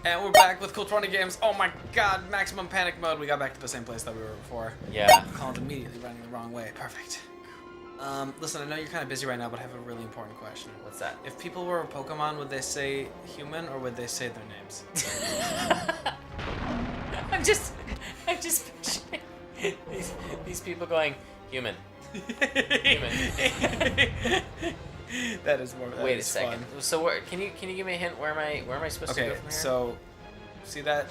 And we're back with Cool20 games. Oh my god, maximum panic mode. We got back to the same place that we were before. Yeah. Colin's immediately running the wrong way. Perfect. Listen, I know you're kind of busy right now, but I have a really important question. What's that? If people were a Pokemon, would they say human or would they say their names? I'm just picturing these people going, human. Human. That is more. Wait a second. Fun. So where, can you give me a hint? Where am I supposed to go from here? So see that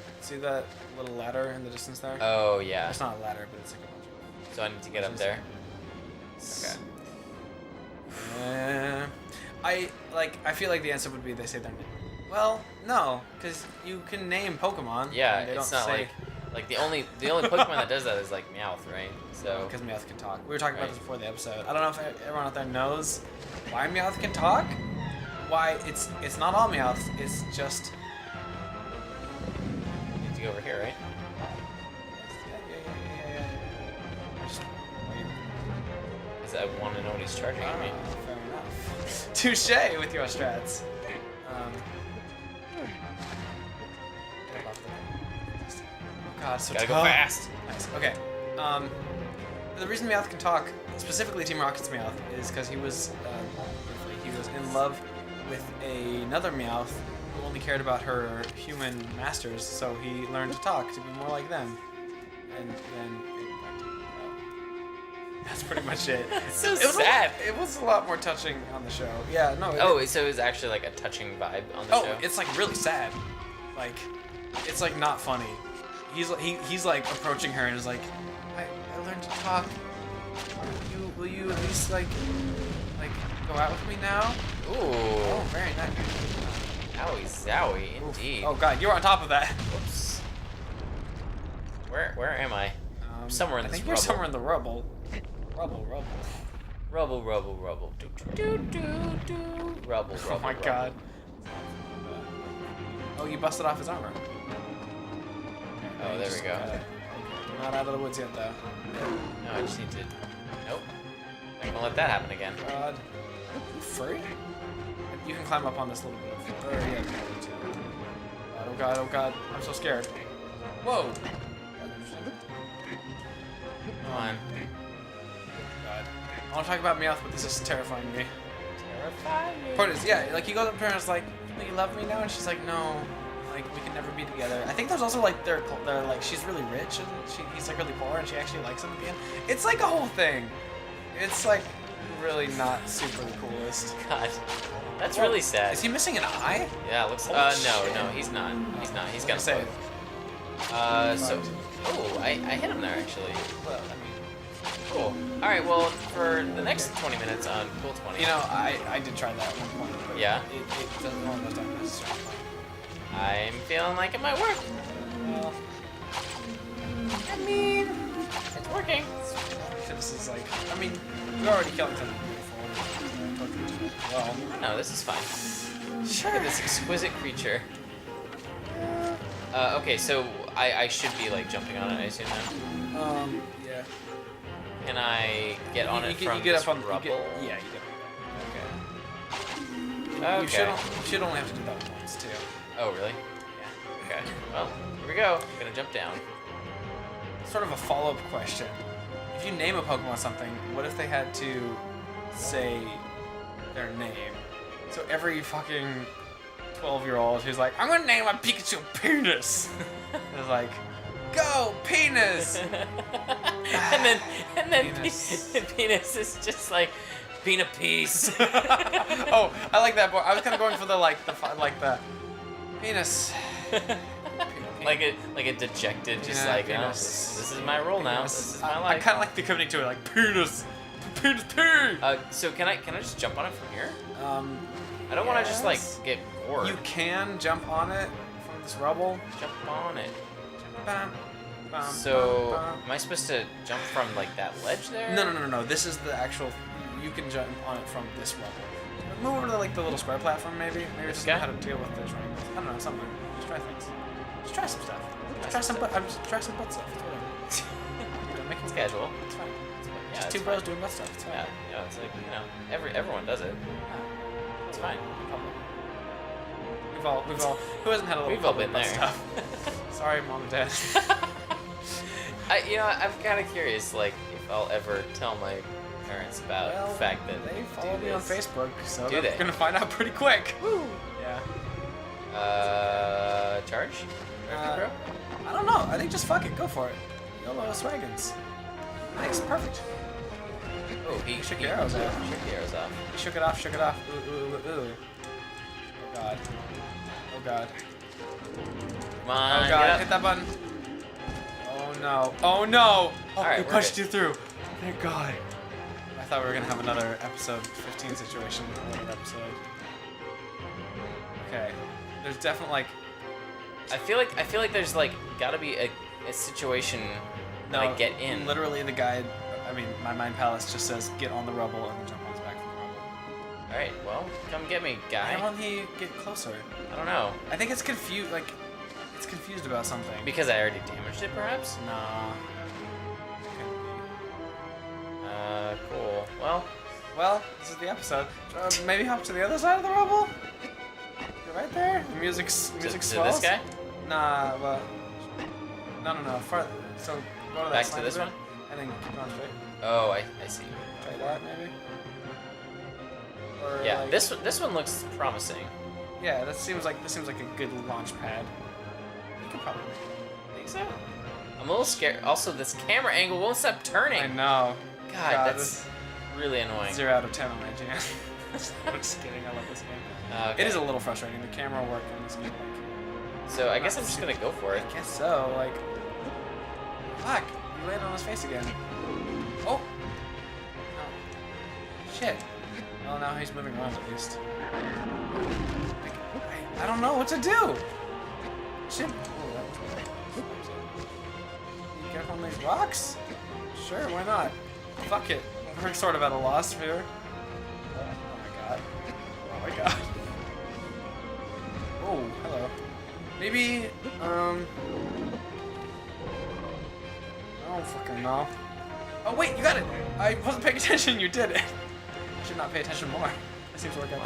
little ladder in the distance there? Oh yeah. It's not a ladder, but it's like a bunch of. So I need to get up there. Okay. I feel like the answer would be they say their name. Well, no, because you can name Pokemon. Yeah, and they it's don't not say... like the only Pokemon that does that is like Meowth, right? So because Meowth can talk. We were talking about this before the episode. I don't know if everyone out there knows why Meowth can talk. Why it's not all Meowth. It's just. You need to go over here, right? Yeah. Because I want to know what he's charging at me. Fair enough. Touche with your strats. God, so gotta tough. go fast. Nice. Okay. The reason Meowth can talk, specifically Team Rocket's Meowth, is because he was in love with another Meowth who only cared about her human masters, so he learned to talk to be more like them. And then that's pretty much it. So sad. It was a lot more touching on the show. Yeah, no. So it was actually like a touching vibe on the show? Oh, it's like really sad. Like, it's like not funny. He's like approaching her and is like, I learned to talk. Will you at least like go out with me now? Ooh. Oh, very nice. Owie zowie, indeed. Oh god, you're on top of that. Whoops. Where am I? Somewhere in this I think rubble. you're somewhere in the rubble. Rubble. Rubble. Do. Rubble. Oh my god. Oh, you busted off his armor. Oh, there we go. We're not out of the woods yet, though. No, I just need to... Nope. I'm gonna let that happen again. God. Furry? You can climb up on this little bit of... yeah, oh god. I'm so scared. Whoa! Come on. God. I want to talk about Meowth, but this is terrifying me. Terrifying. Part is, yeah, like he goes up to her and is like, "Do you love me now?" And she's like, "No, like we can never be together." I think there's also like they're like she's really rich and he's like really poor and she actually likes him at the end. It's like a whole thing. It's like really not super the coolest. God, that's really sad. Is he missing an eye? Yeah, it looks. No, he's not. He's got say. I hit him there actually. Well, I mean. Cool. All right. Well, for the next 20 minutes on Cool20. You know, I did try that at one point. But yeah. It doesn't almost don't necessarily. I'm feeling like it might work. Well, I mean, it's working. This is like, I mean, we're already killing something before. Well, no, this is fine. Sure. Look at this exquisite creature. Okay, so I should be like jumping on it, I assume now. Yeah. Can I get on it from you get this up on, rubble? Yeah, you get. Okay. You should only have to do that once too. Oh, really? Yeah. Okay. Well, here we go. I'm gonna jump down. Sort of a follow-up question. If you name a Pokemon something, what if they had to say their name? So every fucking 12-year-old who's like, I'm gonna name my Pikachu Penis. Is like, go Penis. and then Penis. Penis is just like being a piece. Oh, I like that. I was kind of going for the penis. like a dejected, just like, oh, this is my role now. This is my life. I kind of like the committing to it, like penis. So can I just jump on it from here? I don't want to just like yes. get bored. You can jump on it from this rubble. Jump on it. Bam, bam, So bam, am I supposed to jump from like that ledge there? No. This is the actual. You can jump on it from this rubble. Move over to like the little square platform, maybe. Maybe just know how to deal with the terrain. I don't know, something. Just try things. Just try some stuff. Try some butt stuff. It's whatever. Make it Casual. It's fine. Yeah, Just two bros doing butt stuff. It's fine. Yeah, it's like, everyone does it. It's fine. We've all. Who hasn't had a little? We've all public been there. Stuff? Sorry, mom and dad. I'm kind of curious, like, if I'll ever tell my parents about the fact that they follow me on Facebook, so they're gonna find out pretty quick. Woo. Yeah. Charge? Bro? I don't know. I think just fuck it. Go for it. YOLO Swaggins. Nice. Perfect. Oh, he shook your arrows off. Shook the arrows off. He shook it off. Shook it off. Ooh, ooh, ooh, ooh. Oh god. Oh god. Come on. Oh god. Hit that button. Oh no. Oh no. Oh, Alright, he we're punched good. you through. Thank God. I thought we were gonna have another episode 15 situation. Another episode. Okay. There's definitely like. I feel like there's like gotta be a situation that I get in. Literally, the guide. I mean, my mind palace just says get on the rubble and then jump on his back from the rubble. All right, well, come get me, guy. How will he get closer? I don't know. I think it's confused. Like, it's confused about something. Because I already damaged it, perhaps. Nah. Cool. Well, this is the episode. Maybe hop to the other side of the rubble. You're right there. The music swells. To this guy? Nah, but no. So go to that Back side to this of it, one? and then keep going straight. Oh, I see. Try that maybe. Or Yeah, like, this one looks promising. Yeah, this seems like a good launch pad. You could probably Think so? I'm a little scared. Also, this camera angle won't stop turning. I know. God, that's really annoying. 0 out of 10 on IGN. I'm just kidding. I love this game. Okay. It is a little frustrating. The camera work in this game, So I guess I'm just gonna go for it. I guess so. Like, fuck, you landed on his face again. Oh. Shit. Well, now he's moving around at least. Like, I don't know what to do. Shit. Oh, that was weird. You get up on these rocks? Sure, why not? Fuck it. We're sort of at a loss here. Oh my god. Oh my god. Oh, hello. Maybe, I don't fucking know. Oh wait, you got it! I wasn't paying attention, you did it! I should not pay attention more. That seems to work out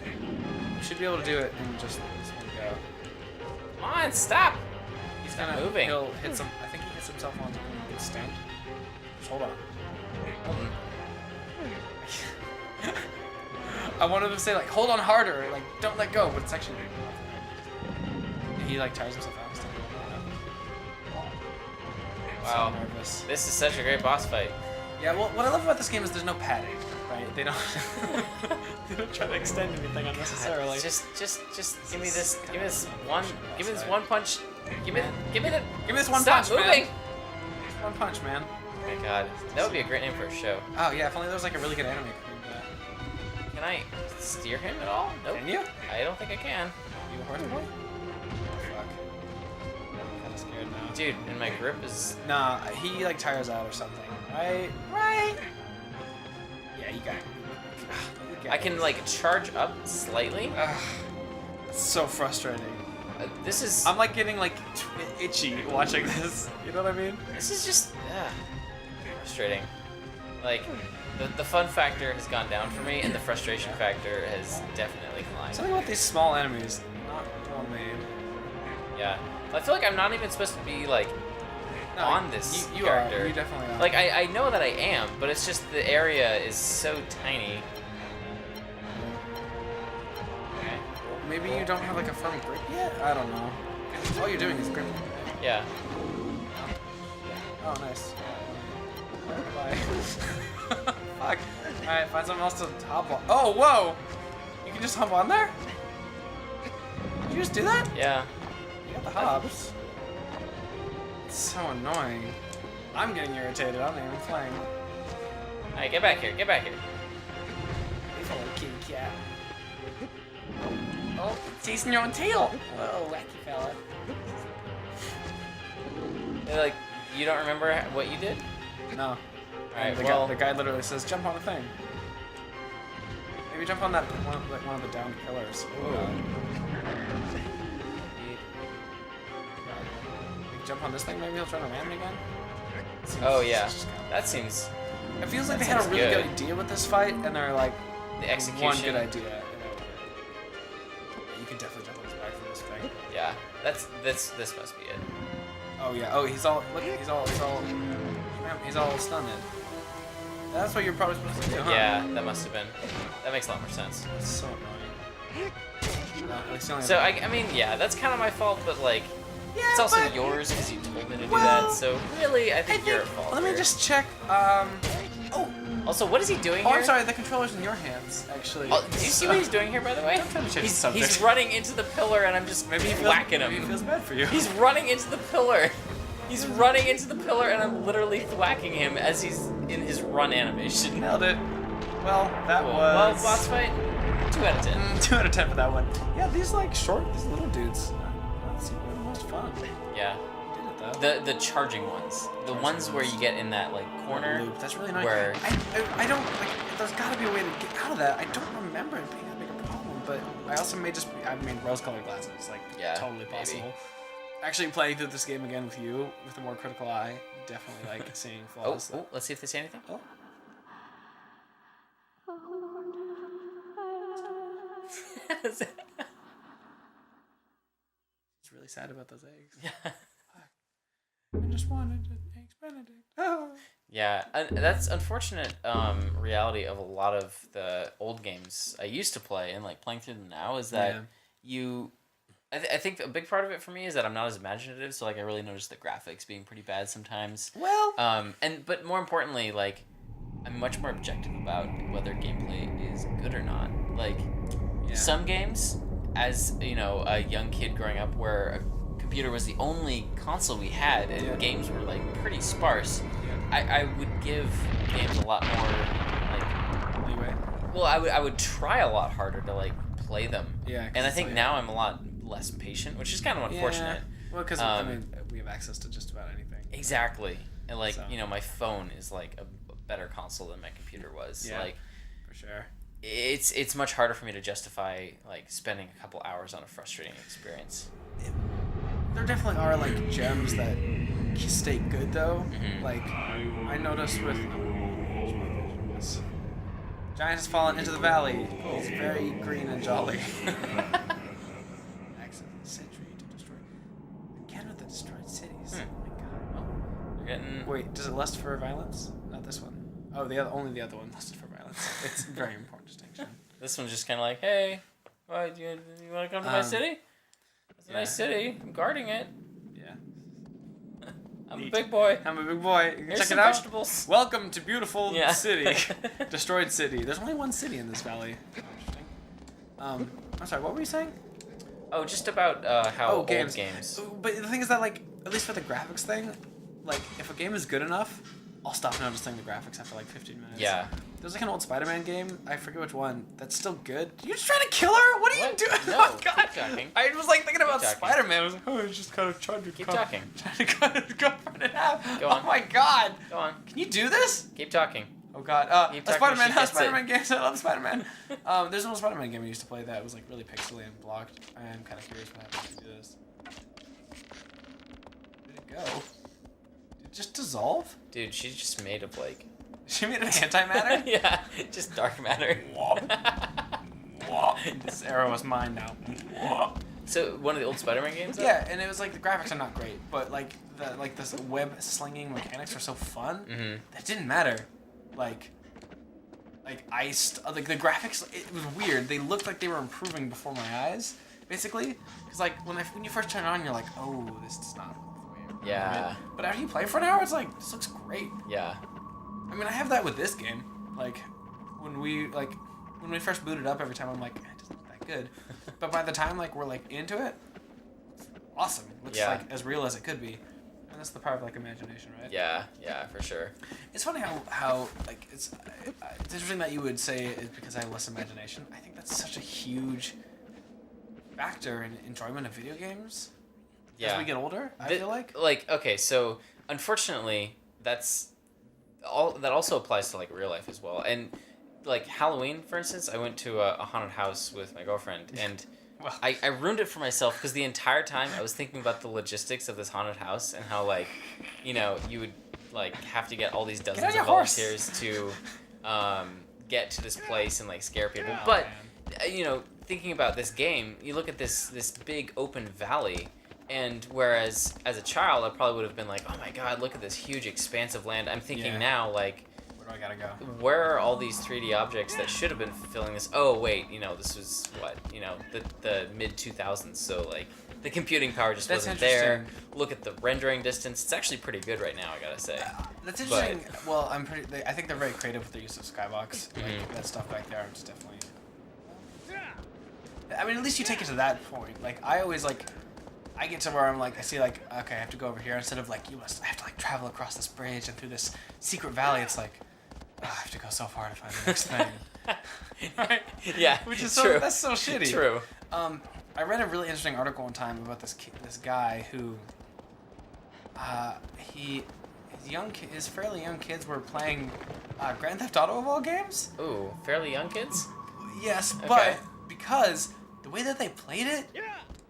pretty well. You should be able to do it in just this one go. Come on, stop! He's gonna moving. He'll hit some. I think he hits himself on a good stand. Just hold on. I wanted to say like, hold on harder, like don't let go, but it's actually. He like tires himself out. Wow, So nervous. this is such a great boss fight. Yeah, well, what I love about this game is there's no padding, right? They don't, they don't try to extend anything unnecessarily. God, just give me this, give me this one punch. Give me this one Stop punch, moving. man. One punch, man. Oh my god, that would be a great name for a show. Oh yeah, if only there was like a really good anime crew that. Can I steer him at all? Nope. Can you? I don't think I can. You a horse boy? Fuck. I'm kinda scared now. Dude, and my grip is... Nah, he like tires out or something. Right? Right? Yeah, you got it. I can like charge up slightly. It's so frustrating. This is... I'm like getting like itchy watching this. You know what I mean? This is just... frustrating. Like, the fun factor has gone down for me, and the frustration factor has definitely climbed. Something about these small enemies, not well made. Yeah. I feel like I'm not even supposed to be, like, No, on this you character. Are. You definitely are. Like, I know that I am, but it's just the area is so tiny. Okay. Maybe you don't have like a firm grip yet? I don't know. All you're doing is gripping. Yeah. Oh, nice. Bye. Fuck. Alright, find something else to hop on. Oh, whoa! You can just hop on there? Did you just do that? Yeah. You got the hops. It's so annoying. I'm getting irritated. I'm not even playing. Alright, get back here. Get back here. Leave a little kitty cat. Oh, chasing your own tail. Whoa, wacky fella. They're like, you don't remember what you did? No. Alright, the well... guy, the guy literally says, jump on the thing. Maybe jump on that one of the downed pillars. Jump on this thing, maybe he'll try to land me again? Oh yeah, that seems... It feels like That they had a seems really good good. idea with this fight, and they're like, The execution. one good idea. you can definitely jump on his back from this thing. Yeah, this must be it. Oh yeah. Oh, he's all stunned. That's what you're probably supposed to do, huh? Yeah, that must have been. That makes a lot more sense. That's so annoying. So I mean, yeah, that's kind of my fault, but like, it's also yours because you told me to do that. So really, I think you're at fault. Let me here. just check. Also, what is he doing Oh, here? I'm sorry. The controller's in your hands, actually. Oh, do you see what he's doing here, by the way? I'm trying to change the subject. He's running into the pillar, and I'm just whacking him. Maybe he feels bad for you. He's running into the pillar. He's running into the pillar, and I'm literally thwacking him as he's in his run animation. Nailed it. Well, that was. Well, boss fight, 2 out of 10. 2 out of 10 for that one. Yeah, these like these little dudes. That's the most fun. Yeah. The charging ones, the ones where you get in that like corner. Loop. That's really nice. Where I don't like. There's got to be a way to get out of that. I don't remember it being that big a problem, but I also may just. I mean, rose-colored glasses, like totally possible. Maybe. Actually, playing through this game again with you with a more critical eye, definitely like seeing flaws. Oh, let's see if they say anything. Oh. He's really sad about those eggs. Yeah. I just wanted eggs Benedict. Oh. Yeah, that's unfortunate reality of a lot of the old games I used to play, and like playing through them now is that I think a big part of it for me is that I'm not as imaginative, so like I really notice the graphics being pretty bad sometimes. Well, but more importantly, like I'm much more objective about whether gameplay is good or not. Like some games, as you know, a young kid growing up where a computer was the only console we had, and games were like pretty sparse. I would give games a lot more like leeway. Well, I would try a lot harder to like play them. Yeah. And I think now I'm a lot less patient, which is kind of unfortunate. Well, because I mean, we have access to just about anything. Exactly. And like you know, my phone is like a better console than my computer was. Yeah. Like for sure. It's much harder for me to justify like spending a couple hours on a frustrating experience. There definitely are like gems that stay good though. Mm-hmm. Like I noticed with Giant has fallen into the valley. He's very green and jolly. Access the century to destroy. Again with the destroyed cities. Oh my god. Oh, you're getting. Wait, does it lust for violence? Not this one. Oh, only the other one lusted for violence. It's a very important distinction. This one's just kind of like, hey, what, you want to come to my city? It's a nice city. I'm guarding it. Yeah. I'm a big boy. I'm a big boy. Here's Check some it out. vegetables. Welcome to beautiful city. Yeah. Destroyed city. There's only one city in this valley. Interesting. I'm sorry, what were you saying? Oh, just about how old games. But the thing is that, like, at least for the graphics thing, like, if a game is good enough, I'll stop noticing the graphics after like 15 minutes. Yeah. There's like an old Spider-Man game, I forget which one, that's still good. You're just trying to kill her? What are you doing? No, oh, God. keep talking. I was like thinking about talking. Spider-Man. I was like, oh, I just kind of tried to Keep talking. Trying to cut his girlfriend in half. Go on. Oh my God. Go on. Can you do this? Keep talking. Oh God. Keep A talking, Spider-Man. she gets Spider-Man games. I love Spider-Man. There's an old Spider-Man game I used to play that was like really pixely and blocked. I am kind of curious what happens if you do this. Where'd it go? Did it just dissolve? Dude, she's just made of like. She made it antimatter? Yeah, just dark matter. This arrow is mine now. So one of the old Spider-Man games? Yeah, and it was like the graphics are not great, but like this web slinging mechanics are so fun that it didn't matter. Like the graphics, it was weird. They looked like they were improving before my eyes, basically. Because like when you first turn it on, you're like, oh, this does not look the way I remember it. But after you play for an hour, it's like, this looks great. Yeah. I mean, I have that with this game. Like, when we first boot it up, every time I'm like, it doesn't look that good. But by the time like we're like into it, it's awesome. It looks like as real as it could be. And that's the power of like imagination, right? Yeah, for sure. It's funny how like it's interesting that you would say it's because I have less imagination. I think that's such a huge factor in enjoyment of video games. Yeah. As we get older, I feel like. Like, okay, so unfortunately, that also applies to like real life as well. And like Halloween, for instance, I went to a haunted house with my girlfriend, and well. I ruined it for myself because the entire time I was thinking about the logistics of this haunted house and how like, you know, you would like have to get all these dozens of volunteers to get to this place and like scare people. Oh, but man. you know, thinking about this game, you look at this big open valley, and whereas as a child I probably would have been like, oh my god, look at this huge expanse of land. I'm thinking now like, where do I gotta go? Where are all these 3D objects that should have been fulfilling this? Oh wait, this was what, the mid 2000s, so like the computing power just wasn't there. Look at the rendering distance; it's actually pretty good right now, I gotta say. That's interesting. Well, I think they're very creative with their use of skybox. Like, that stuff back there, I'm just definitely. I mean, at least you take it to that point. Like I always like. I get to where I'm like, I see like, okay, I have to go over here instead of like, I have to like travel across this bridge and through this secret valley. It's like, oh, I have to go so far to find the next thing. Right? Yeah, which is true. That's so shitty. True. I read a really interesting article one time about this guy who, his fairly young kids were playing Grand Theft Auto of all games. Ooh, fairly young kids? Yes, Okay. but because the way that they played it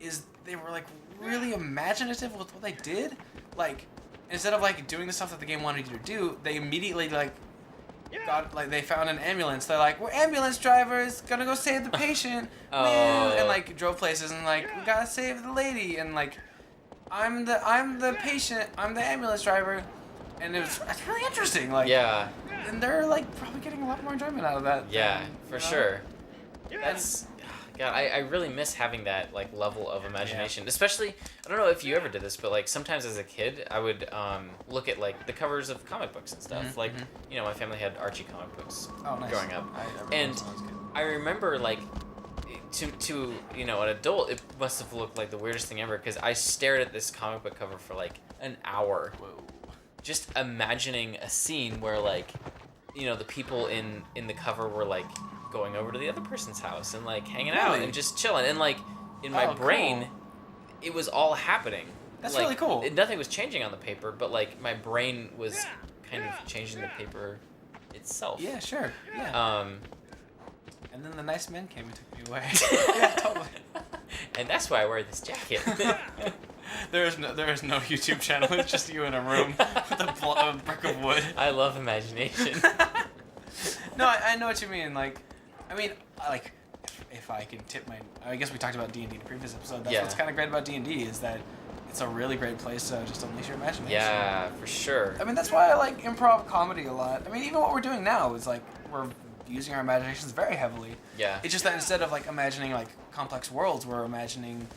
is they were like really imaginative with what they did. Like instead of like doing the stuff that the game wanted you to do, they immediately they found an ambulance. They're like, we're ambulance drivers, gonna go save the patient. Oh. Woo! And like drove places and like, we gotta save the lady, and like I'm the patient, I'm the ambulance driver. And it's really interesting. Like, yeah. And they're like probably getting a lot more enjoyment out of that. Yeah, for sure. That's God, I really miss having that like level of imagination. Especially, I don't know if you ever did this, but like sometimes as a kid, I would look at like the covers of comic books and stuff. Like, my family had Archie comic books growing up, and I remember like to an adult, it must have looked like the weirdest thing ever because I stared at this comic book cover for like an hour, just imagining a scene where like, the people in the cover were like going over to the other person's house and like hanging out and just chilling, and like in my brain it was all happening. That's like, really cool. Nothing was changing on the paper, but like my brain was kind of changing the paper itself. Yeah, sure. Yeah. And then the nice men came and took me away. Yeah, totally. And that's why I wear this jacket. There is no YouTube channel. It's just you in a room with a brick of wood. I love imagination. No, I know what you mean. Like, I mean, like, if I can tip my, I guess we talked about D&D in the previous episode. That's what's kind of great about D&D is that it's a really great place to just unleash your imagination. Yeah, for sure. I mean, that's why I like improv comedy a lot. I mean, even what we're doing now is like we're using our imaginations very heavily. Yeah. It's just that instead of like imagining like complex worlds, we're imagining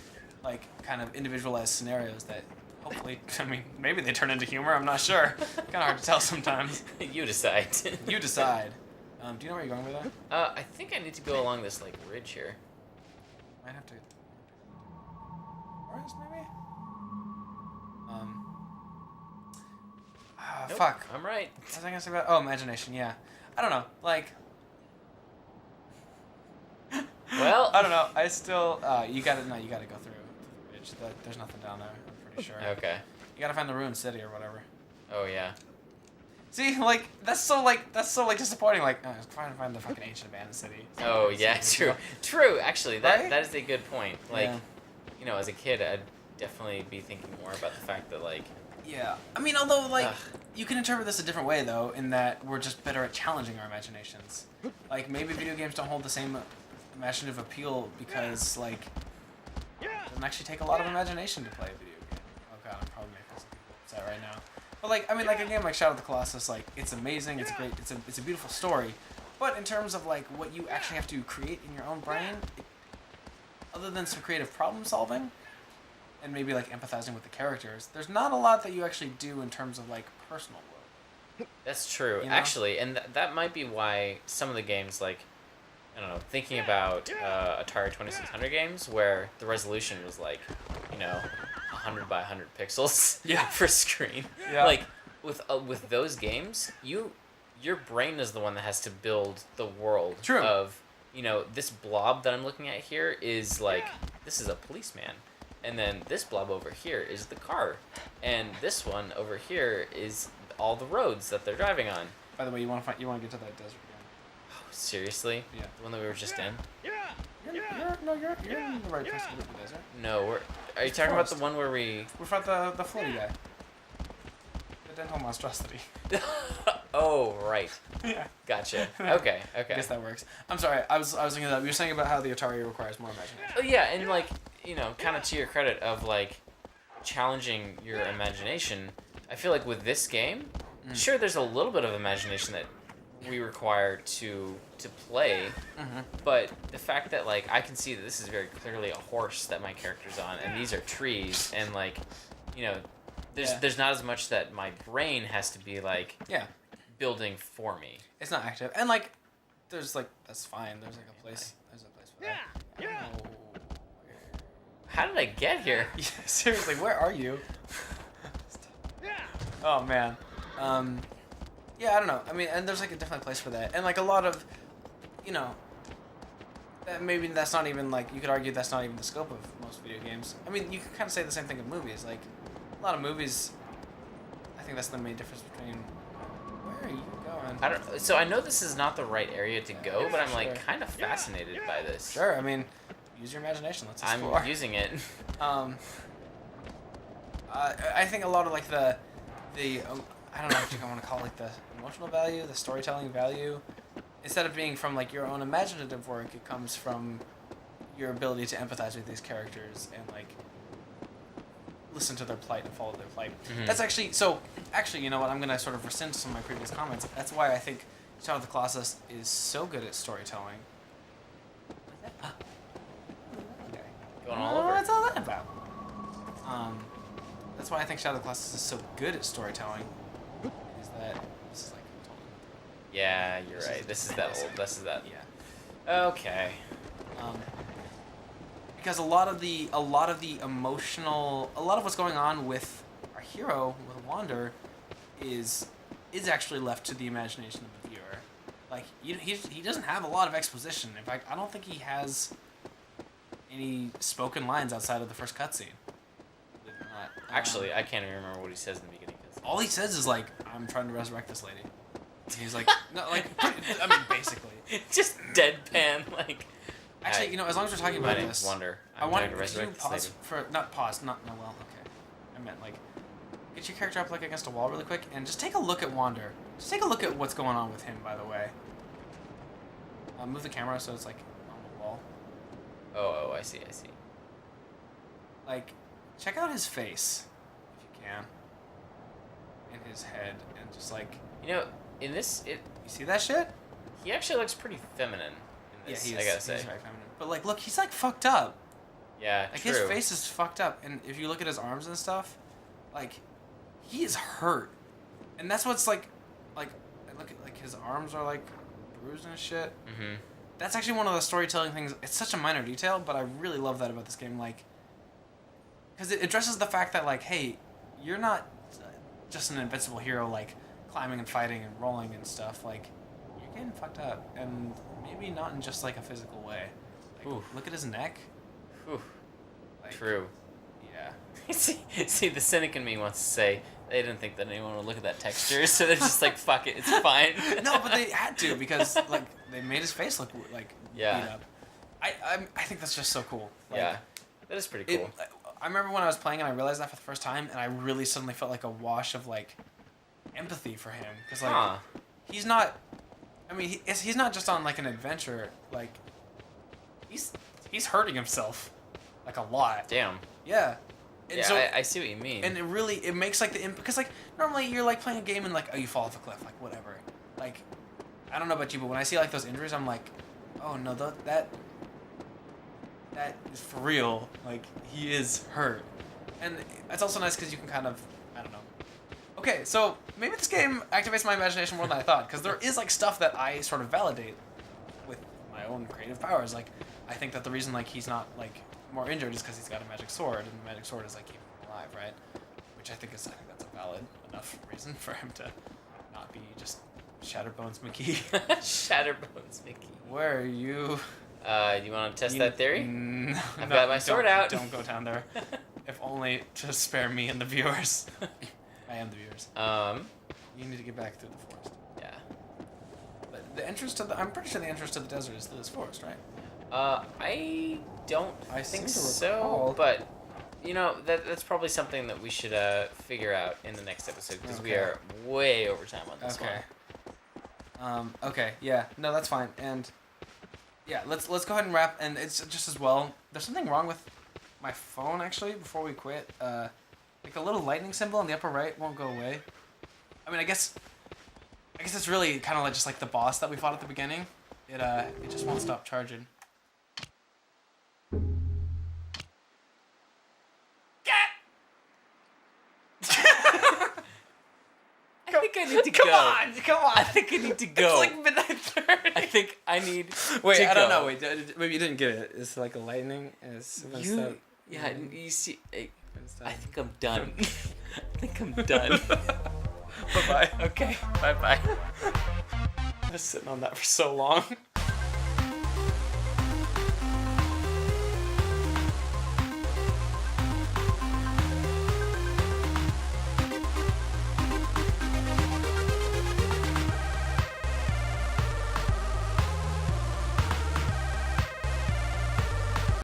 like kind of individualized scenarios that hopefully, I mean, maybe they turn into humor. I'm not sure. Kind of hard to tell sometimes. You decide. You decide. Do you know where you're going with that? I think I need to go along this like ridge here. Might have to. Forest, maybe. Nope, Fuck. I'm right. What was I gonna say about? Oh, imagination. Yeah. I don't know. Like. Well. I don't know. I still. You gotta go through the ridge. There's nothing down there. I'm pretty sure. Okay. You gotta find the ruined city or whatever. Oh yeah. See, like that's so disappointing. Like, trying to find the fucking ancient abandoned city. Oh yeah, true. True. Actually, that Right? that is a good point. Like, Yeah. as a kid, I'd definitely be thinking more about the fact that like. Yeah. I mean, although like Ugh. you can interpret this a different way though, in that we're just better at challenging our imaginations. Like maybe video games don't hold the same imaginative appeal because like it doesn't actually take a lot of imagination to play a video game. Oh god, I'm probably making some people upset right now. But like, I mean, like a game like Shadow of the Colossus, like it's amazing, it's great, it's a beautiful story. But in terms of like what you actually have to create in your own brain, other than some creative problem solving, and maybe like empathizing with the characters, there's not a lot that you actually do in terms of like personal work. That's true, You know? actually, and that might be why some of the games, like, I don't know, thinking about Atari 2600 games, where the resolution was like, 100 by 100 pixels per screen. Yeah. Like, with those games, your brain is the one that has to build the world True. of, this blob that I'm looking at here is like, this is a policeman. And then this blob over here is the car. And this one over here is all the roads that they're driving on. By the way, you want to get to that desert again. Oh, seriously? Yeah. The one that we were just in? You're in the right place to get the desert. No, are you talking about the one where we... We're from the floaty guy. The dental monstrosity. Oh, right. Yeah. Gotcha. Okay. I guess that works. I'm sorry. I was thinking that you were saying about how the Atari requires more imagination. Oh yeah, and like kind of to your credit of like challenging your imagination. I feel like with this game, sure, there's a little bit of imagination that we require to play, but the fact that like I can see that this is very clearly a horse that my character's on, and these are trees, and like there's not as much that my brain has to be like building for me. It's not active, and like there's like that's fine. There's like a place. There's a place for that. Yeah. How did I get here? Yeah, seriously, where are you? Oh man. Yeah, I don't know. I mean, and there's like a different place for that, and like a lot of, that maybe that's not even like you could argue that's not even the scope of most video games. I mean, you could kind of say the same thing of movies. Like a lot of movies, I think that's the main difference between. Where are you going? So I know this is not the right area to go, but I'm like kind of fascinated by this. Sure. I mean, use your imagination. Let's explore. I'm using it. I think a lot of like the I don't know what I want to call it, like the emotional value, the storytelling value, instead of being from like your own imaginative work, it comes from your ability to empathize with these characters and like listen to their plight and follow their plight. That's actually you know what, I'm gonna sort of rescind some of my previous comments. That's why I think Shadow of the Colossus is so good at storytelling. Okay. Going all over. What's all that about? That's why I think Shadow of the Colossus is so good at storytelling. Is that this is like yeah, you're right. This is that. Yeah. Okay. Because a lot of the emotional, a lot of what's going on with our hero, with Wander, is actually left to the imagination of the viewer. Like he doesn't have a lot of exposition. In fact, I don't think he has any spoken lines outside of the first cutscene. Believe it or not. Actually, I can't even remember what he says in the beginning. All he says is like, "I'm trying to resurrect this lady." And he's like, no, like, I mean, basically, just deadpan, like. Actually, as long as we're talking about this, Wonder. I want to resurrect this lady. Well, okay. I meant like, get your character up like against a wall really quick, and just take a look at Wander. Just take a look at what's going on with him. By the way, move the camera so it's like on the wall. Oh, I see. Like, check out his face, if you can, and his head, and just like. In this, You see that shit? He actually looks pretty feminine in this, yeah, I gotta say. He's very feminine. But like, look, he's like fucked up. Yeah, like true. His face is fucked up, and if you look at his arms and stuff, like, he is hurt, and that's what's like, look at like his arms are like bruised and shit. That's actually one of the storytelling things. It's such a minor detail, but I really love that about this game, like, because it addresses the fact that like, hey, you're not just an invincible hero, like climbing and fighting and rolling and stuff. Like, you're getting fucked up, and maybe not in just like a physical way. Like, look at his neck. Like, true. Yeah. see, the cynic in me wants to say they didn't think that anyone would look at that texture, so they're just like, fuck it, it's fine. No, but they had to because like they made his face look like beat up. I think that's just so cool. Like, yeah, that is pretty cool. I remember when I was playing and I realized that for the first time, and I really suddenly felt like a wash of like empathy for him, because like he's not. I mean, he's not just on like an adventure. Like he's hurting himself like a lot. Damn. Yeah. And yeah, I see what you mean. And it makes like because like normally you're like playing a game and like, oh, you fall off a cliff, like whatever. Like, I don't know about you, but when I see like those injuries, I'm like, oh no, that is for real. Like, he is hurt. And it's also nice because you can kind of, I don't know. Okay, so maybe this game activates my imagination more than I thought, because there is like stuff that I sort of validate with my own creative powers. Like, I think that the reason like he's not like more injured is because he's got a magic sword, and the magic sword is like keeping him alive, right? Which I think that's a valid enough reason for him to not be just Shatterbones McGee. Shatterbones McGee. Where are you? You want to test that theory? I've got my sword out. Don't go down there. If only to spare me and the viewers. I am the viewers. You need to get back through the forest. Yeah. But the entrance to the, I'm pretty sure the entrance to the desert is through this forest, right? I don't think so, recall. but you know that's probably something that we should figure out in the next episode, because we are way over time on this one. Okay, yeah, no, that's fine, and yeah, let's go ahead and wrap. And it's just as well. There's something wrong with my phone actually. Before we quit, like a little lightning symbol in the upper right won't go away. I mean, I guess it's really kind of like just like the boss that we fought at the beginning. It just won't stop charging. I think I need to Come go. on! I think I need to go. It's like midnight 30. I think I need. Wait, to I don't go. know. Wait, maybe you didn't get it. It's like a lightning. Yeah, you see. I think I'm done. I think I'm done. Bye bye. Okay, bye bye. I was sitting on that for so long.